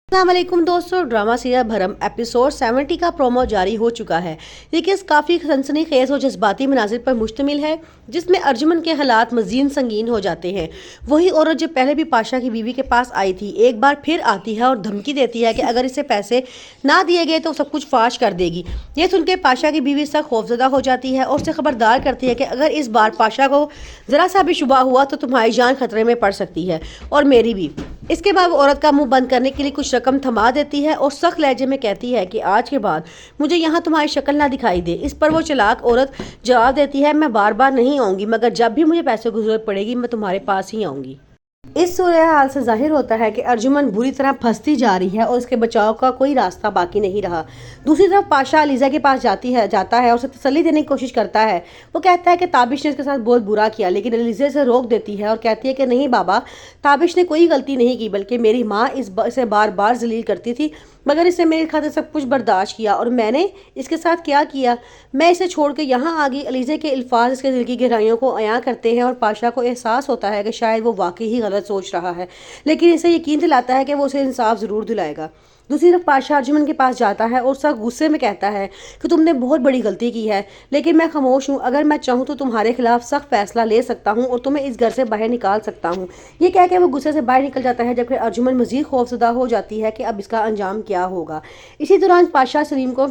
अस्सलाम वालेकुम दोस्तों, ड्रामा सीरियल भरम एपिसोड 70 का प्रोमो जारी हो चुका है। ये केस काफ़ी सनसनीखेज और जज्बाती मनाजिर पर मुश्तमिल है, जिसमें अर्जुमन के हालात मज़ीद संगीन हो जाते हैं। वही औरत जो पहले भी पाशा की बीवी के पास आई थी, एक बार फिर आती है और धमकी देती है कि अगर इसे पैसे ना दिए गए तो सब कुछ फाश कर देगी। ये सुन के पाशा की बीवी सख्त खौफजदा हो जाती है और उसे खबरदार करती है कि अगर इस बार पाशा को ज़रा सा भी शुबा हुआ तो तुम्हारी जान खतरे में पड़ सकती है और मेरी भी। इसके बाद वो औरत का मुंह बंद करने के लिए कुछ रकम थमा देती है और सख्त लहजे में कहती है कि आज के बाद मुझे यहाँ तुम्हारी शक्ल ना दिखाई दे। इस पर वो चालाक औरत जवाब देती है, मैं बार बार नहीं आऊँगी, मगर जब भी मुझे पैसों की ज़रूरत पड़ेगी मैं तुम्हारे पास ही आऊँगी। इस सूरत हाल से जाहिर होता है कि अर्जुमन बुरी तरह फंसती जा रही है और उसके बचाव का कोई रास्ता बाकी नहीं रहा। दूसरी तरफ पाशा अलीज़ा के पास जाता है और उसे तसल्ली देने की कोशिश करता है। वो कहता है कि ताबिश ने उसके साथ बहुत बुरा किया, लेकिन अलीज़ा इसे रोक देती है और कहती है कि नहीं बाबा, ताबिश ने कोई गलती नहीं की, बल्कि मेरी माँ इसे बार बार जलील करती थी, मगर इसने मेरे खातिर सब कुछ बर्दाश्त किया और मैंने इसके साथ क्या किया, मैं इसे छोड़ के यहाँ आ गई। अलीज़ा के अल्फाज इसके दिल की गहराइयों को अयां करते हैं और पाशा को एहसास होता है कि शायद वो वाकई ही गलत सोच रहा है, लेकिन इसे यकीन दिलाता है कि वो उसे इंसाफ ज़रूर दिलाएगा। दूसरी तरफ पाशा अर्जुमन के पास जाता है और सख्त गुस्से में कहता है कि तुमने बहुत बड़ी गलती की है, लेकिन मैं खामोश हूँ। अगर मैं चाहूँ तो तुम्हारे खिलाफ सख्त फैसला ले सकता हूँ और तुम्हें इस घर से बाहर निकाल सकता हूँ। ये कह के वो गुस्से से बाहर निकल जाता है, जबकि अर्जुमन मजीद खौफजदा हो जाती है कि अब इसका अंजाम क्या होगा। इसी दौरान पाशा सलीम को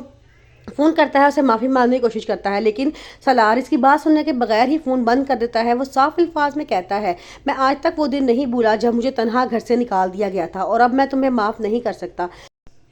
फ़ोन करता है, उसे माफ़ी मांगने की कोशिश करता है, लेकिन सलार इसकी बात सुनने के बगैर ही फ़ोन बंद कर देता है। वो साफ अल्फाज में कहता है, मैं आज तक वो दिन नहीं भूला जब मुझे तनहा घर से निकाल दिया गया था और अब मैं तुम्हें माफ़ नहीं कर सकता।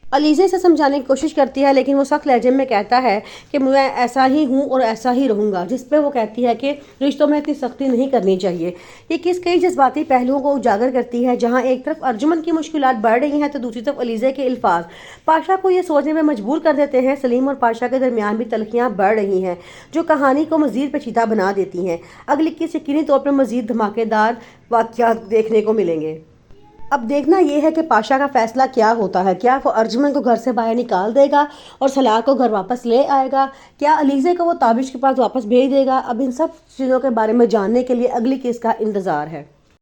अलीज़ा से समझाने की कोशिश करती है, लेकिन वो सख्त लहजे में कहता है कि मैं ऐसा ही हूँ और ऐसा ही रहूँगा, जिस पे वो कहती है कि रिश्तों में इतनी सख्ती नहीं करनी चाहिए। ये किस कई जज्बाती पहलुओं को उजागर करती है, जहाँ एक तरफ अर्जुमन की मुश्किलात बढ़ रही हैं तो दूसरी तरफ अलीज़ा के अल्फाज पाशा को ये सोचने में मजबूर कर देते हैं। सलीम और पाशा के दरमियान भी तलखियाँ बढ़ रही हैं, जो कहानी को मज़ीद पेचीदा बना देती हैं। अगली किस्त यकीनी तौर पर मज़ीद धमाकेदार वाक़यात देखने को मिलेंगे। अब देखना यह है कि पाशा का फैसला क्या होता है। क्या वो अर्जुमन को घर से बाहर निकाल देगा और सलार को घर वापस ले आएगा? क्या अलीज़ा को वो ताबिश के पास वापस भेज देगा? अब इन सब चीज़ों के बारे में जानने के लिए अगली केस का इंतज़ार है।